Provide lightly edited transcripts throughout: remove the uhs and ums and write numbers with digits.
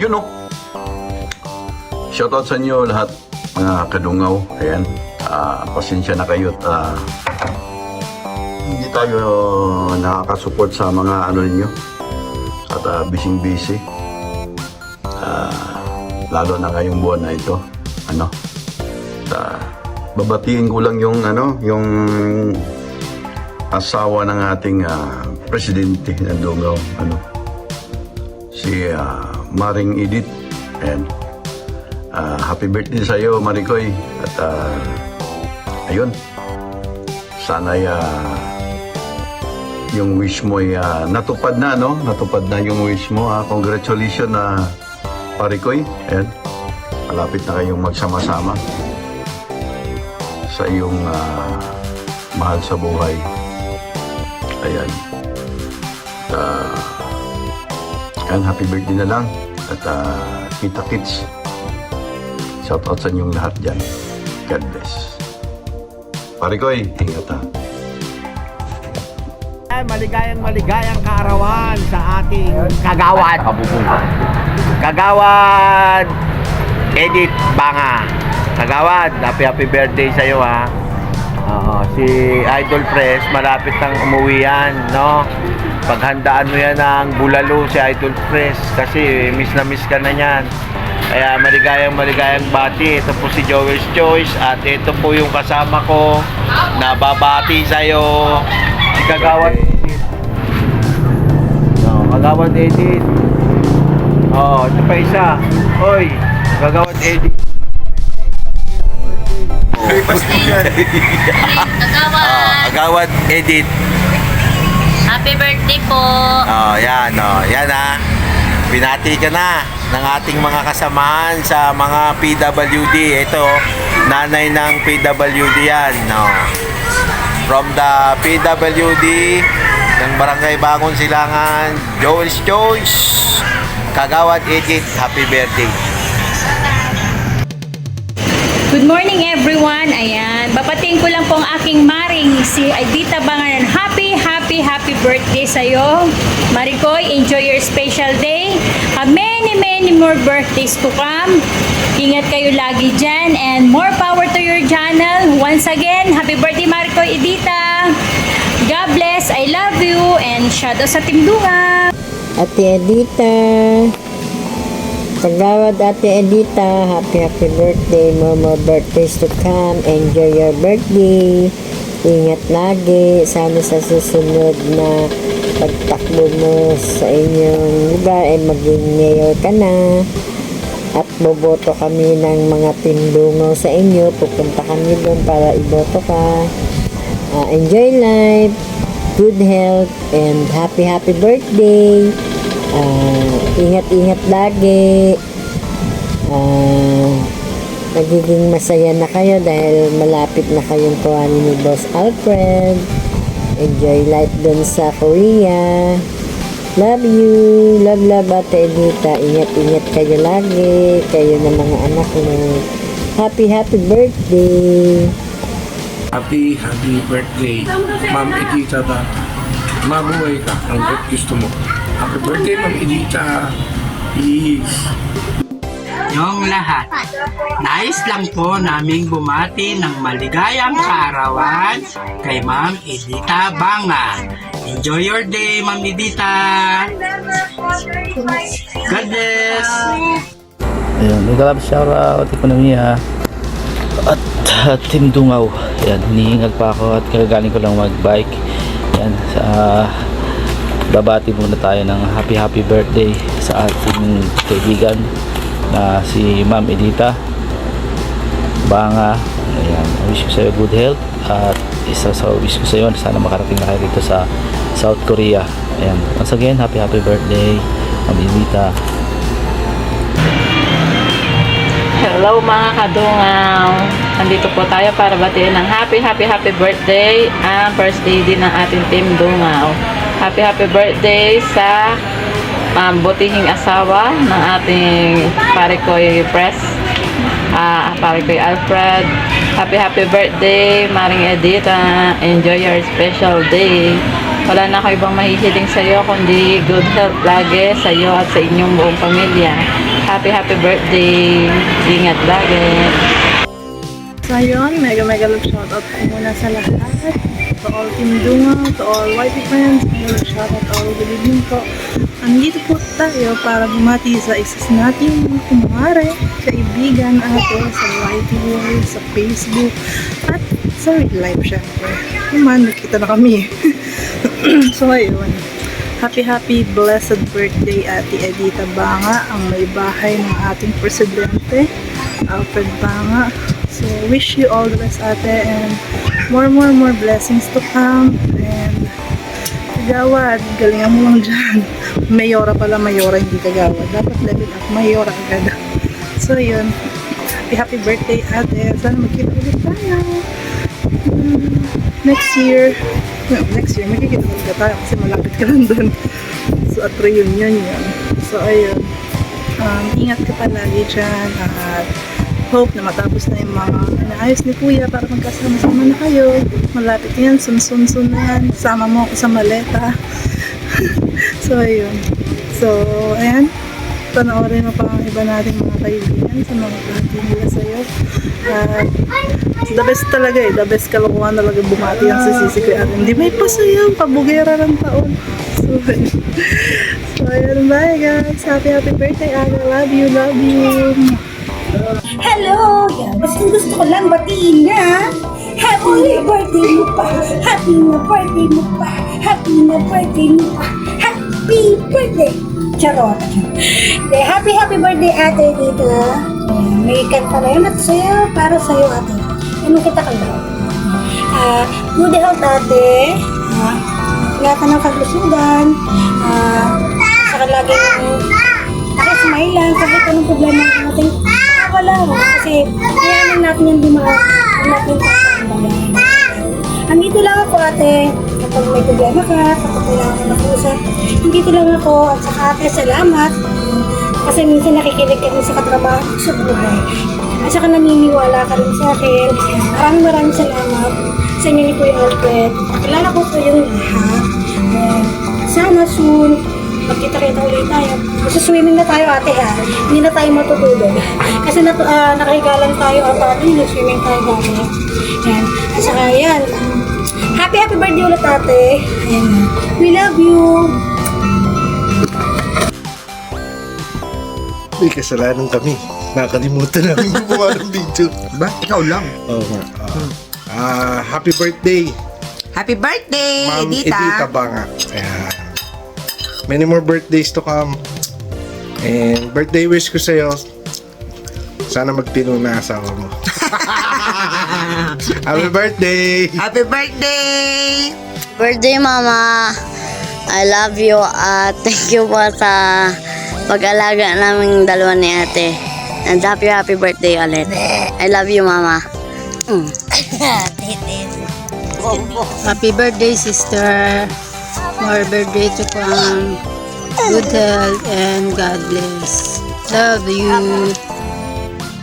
Yun know. Shoutout sa inyo lahat, mga kadungaw. Ayan. Pasensya na kayo at hindi tayo nakakasupport sa mga ano ninyo. At busy. Lalo na ngayong buwan na ito. Babatiin ko lang yung asawa ng ating presidente ng Dungaw, si Maring Edith. And happy birthday sa iyo, Maricoy. At ayun, sana yung wish mo ay natupad na, natupad na yung wish mo. Congratulations na Maricoy. And malapit na kayong magsama-sama sa iyong mahal sa buhay. Ayan. And happy birthday na lang. At kita kits. Shout out sa inyong lahat dyan. God bless. Parikoy, ingat ha. Maligayang kaarawan sa ating kagawad. Kagawad Edith Banga. Kagawad, happy birthday sa iyo ha. Si Idol Press, malapit nang umuwi yan, no? Paghandaan mo yan ng bulalo si Idol Press kasi miss na miss ka na yan. Kaya maligayang bati. Ito po si Joel's Choice at ito po yung kasama ko na babati sa iyo, si Kagawad Edith. Kagawad Edith. Ito pa isa. Hoy, Kagawad Edith. Kagawad Edith. Happy birthday po. Yan ha. Binati ka na ng ating mga kasamahan sa mga PWD. Ito, nanay ng PWD yan. From the PWD ng Barangay Bangon Silangan, Joel's Choice, Kagawad Edith, happy birthday. Good morning everyone. Ayan, babatiin ko lang po ang aking maring si Edita Banganan. Happy birthday sa'yo. Maricoy, enjoy your special day. Many more birthdays to come. Ingat kayo lagi dyan and more power to your channel. Once again, happy birthday Maricoy Edita. God bless, I love you and shout out sa Team Dungaw. Ate Edita, Kagawad Ate Edita, happy birthday. More birthdays to come. Enjoy your birthday. Ingat lagi. Sana sa susunod na pagtakbo mo sa inyong lugar ay maging mayor ka na. At boboto kami ng mga tindungaw sa inyo. Pupunta kami doon para iboto ka. Enjoy life, good health, and happy birthday. Ingat lagi. Magiging masaya na kayo dahil malapit na kayong kuhanin ni Boss Alfred. Enjoy life dun sa Korea. Love you. Love Ate Edita. Ingat kayo lagi. Kayo na mga anak mo. Happy birthday. Happy birthday, Ma'am Edita. Mabuhay ka hanggat gusto mo. Happy birthday, Ma'am Edita. Please. Yung lahat, nais lang po naming bumati ng maligayang kaarawan kay Ma'am Edita Banga. Enjoy your day, Ma'am Edita. God bless. Ayun, naglalab shoutout, ekonomiya at Team Dungaw. Ayan, hinihingal pa ako at kagagaling ko lang magbike. Ayan, babati muna tayo ng happy birthday sa ating kaibigan na si Ma'am Edita Banga. Ayan, wish ko sa'yo good health at isa sa wish ko sa'yo sana makarating na kayo dito sa South Korea. Ayan, once again, happy birthday, Ma'am Edita. Hello mga kadungaw. Nandito po tayo para batiin ng happy birthday ang first lady ng ating Team Dungaw. Happy birthday sa butihing asawa ng ating Parikoy Press, Parikoy Alfred. Happy birthday Maring Edita. Enjoy your special day. Wala na ako ibang mahihiling sa iyo kundi good health lagi sa iyo at sa inyong buong pamilya. Happy birthday. Ingat lagi. So yun, mega love shoutout po muna sa lahat. To all Team Dunga, to all YP friends, mega love shoutout, all good evening po. Andito po tayo para bumati sa isa sa nating mga kumare, kaibigan, ate, sa YP world, sa Facebook, at sa real life syempre. Naman, nakita na kami. So ayun, happy blessed birthday Ate Edita Banga, ang may bahay ng ating presidente, Alfred Banga. So wish you all the best ate, and more blessings to come. And kagawad, galingan mo lang dyan. Mayora pala, hindi kagawad. Dapat level up, mayora agad. So yun, happy birthday ate. Sana magkita ulit tayo. Next year, magkikita ulit tayo kasi malapit ka lang dun. So at reunion yun. So ayun, ingat ka palagi dyan, at hope na matapos na yung mga inaayos ni Kuya para magkasama-sama na kayo. Malapit yan, sun na yan. Sama mo ako sa maleta. So, ayun. So, ayan. Panoorin mo pa ang iba nating mga kaibigan sa mga bati nila sa'yo. The best talaga eh. The best kalokohan talaga bumati ang sisisi ko. At hindi may pasayaw, pabugera ng taon. So, ayun. So, ayun. Bye guys. Happy birthday, Aga. Love you. Hello! Yan. Gusto ko lang batiin na happy birthday mo pa! Happy na birthday mo pa! Happy na birthday mo pa! Happy birthday! Charot! Happy birthday ate dito. May kanta na yun at sa'yo, para sa'yo ate. Ano kita kayo? Good health ate. Lahat ng kalusugan. Saka laging nakismile lang kahit anong problema natin. Wala mo kasi kailangan natin yung dumaan natin pagkakambalan. Andito lang ako ate kapag may problema ka, kapag kailangan ka mag-usap. Andito lang ako at saka ate salamat kasi minsan nakikinig ka rin sa katrabaho sa buhay. At saka naniniwala ka rin sa akin. Maraming salamat sa inyo ni Kuya Alfred. Kilala ko po yung lahat. Sana soon magkita-kita ulit tayo. Swimming na tayo ate ha. Hindi na tayo matutulog. Kasi nakahiga lang tayo at nag-swimming tayo dati. Yan. At saka yan. Happy birthday ulit ate. Ayan. We love you. May kasalanan kami. Nakalimutan namin gumawa ng video. Ba? Ikaw lang. Oo nga. Happy birthday, Happy birthday, Ma'am Edita. Edita Banga. Ayan. Many more birthdays to come. And birthday wish ko sa'yo, sana magtino na asawa mo. Happy birthday! Happy birthday! Birthday, Mama. I love you at thank you po sa pag-alaga naming dalawa ni ate. And happy birthday ulit. I love you, Mama. Happy birthday, sister. More birthday to come. Good health and God bless. Love you.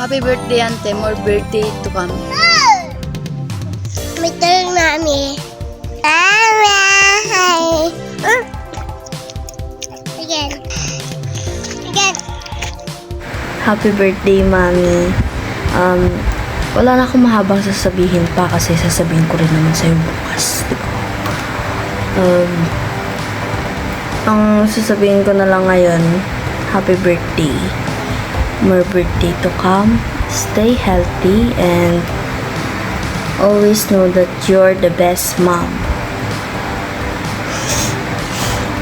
Happy birthday, Ante. More birthday to come. May turn, Mami. Mama! Hi! Again. Happy birthday, Mami. Wala na akong mahabang sasabihin pa kasi sasabihin ko rin naman sa'yo bukas. Diba? Ang sasabihin ko na lang ngayon, happy birthday. More birthday to come. Stay healthy and always know that you're the best mom.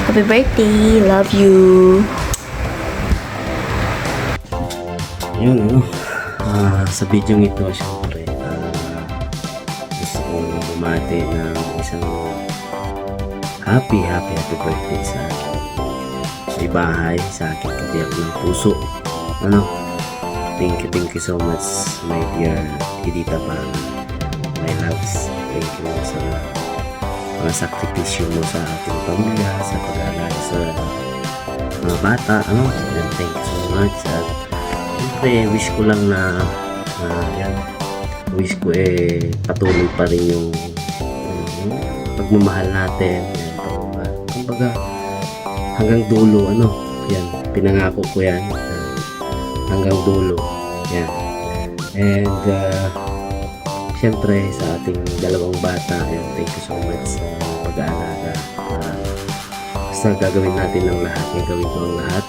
Happy birthday. Love you. Yun, sa video ito, syempre, gusto kong bumati ng isang happy birthday sa akin. May bahay, sa akin kabiyak ng puso. Thank you so much, my dear Edita Banga. My loves, thank you sa mga sakripisyo mo sa ating pamilya, sa pag-aalaga sa mga bata. Thank you so much. At siyempre, wish ko lang na wish ko patuloy pa rin yung pagmamahal natin. Kumbaga, hanggang dulo, pinangako ko yan. hanggang dulo. Yan. And syempre sa ating dalawang bata, yan, thank you so much sa pag-aalaga. Basta gagawin natin ang lahat, gagawin ko ang lahat.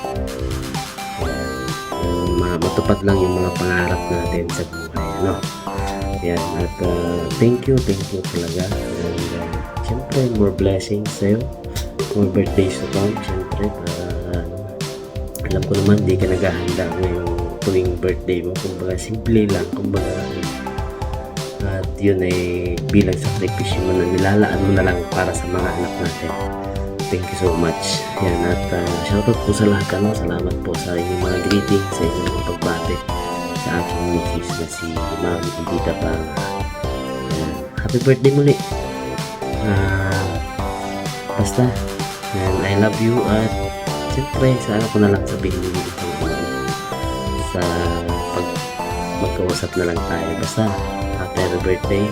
Matupad lang yung mga pangarap natin sa buhay, ano? Yan, at thank you talaga. And syempre, more blessings sa'yo, more birthdays to come, syempre, alam ko naman di ka naghahanda ngayong tuwing birthday mo, kumbaga simple lang, kumbaga, at yun ay bilang sakripisyo mo na nilalaan mo na lang para sa mga anak natin. Thank you so much. Yan, at shoutout po sa lahat, ano, salamat po sa inyong mga greetings, sa inyong mga pagbate sa aking misis na si Ma'am Edita Banga. Happy birthday muli. Basta, and I love you, at siyempre, sana ko na lang sabihin ito sa pag magkausap na lang tayo. Basta, happy birthday.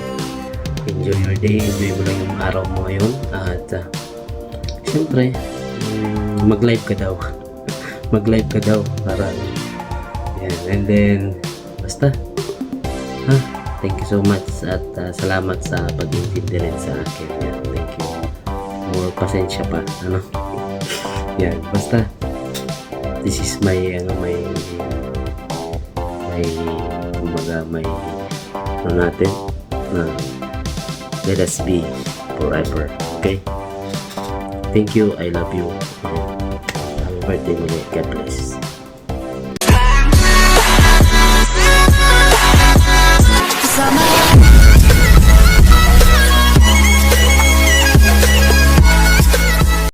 Enjoy your day. Enjoy mo lang yung araw mo ngayon. At siyempre, mag-live ka daw. Mag-live ka daw para yan. And then, basta, thank you so much, at salamat sa pag-intindi rin sa akin. Yan, thank you. More pasensya pa, ano. Yan, basta, this is my kumbaga may ano natin na let us be forever. Okay? Thank you, I love you. Happy birthday muli. God bless.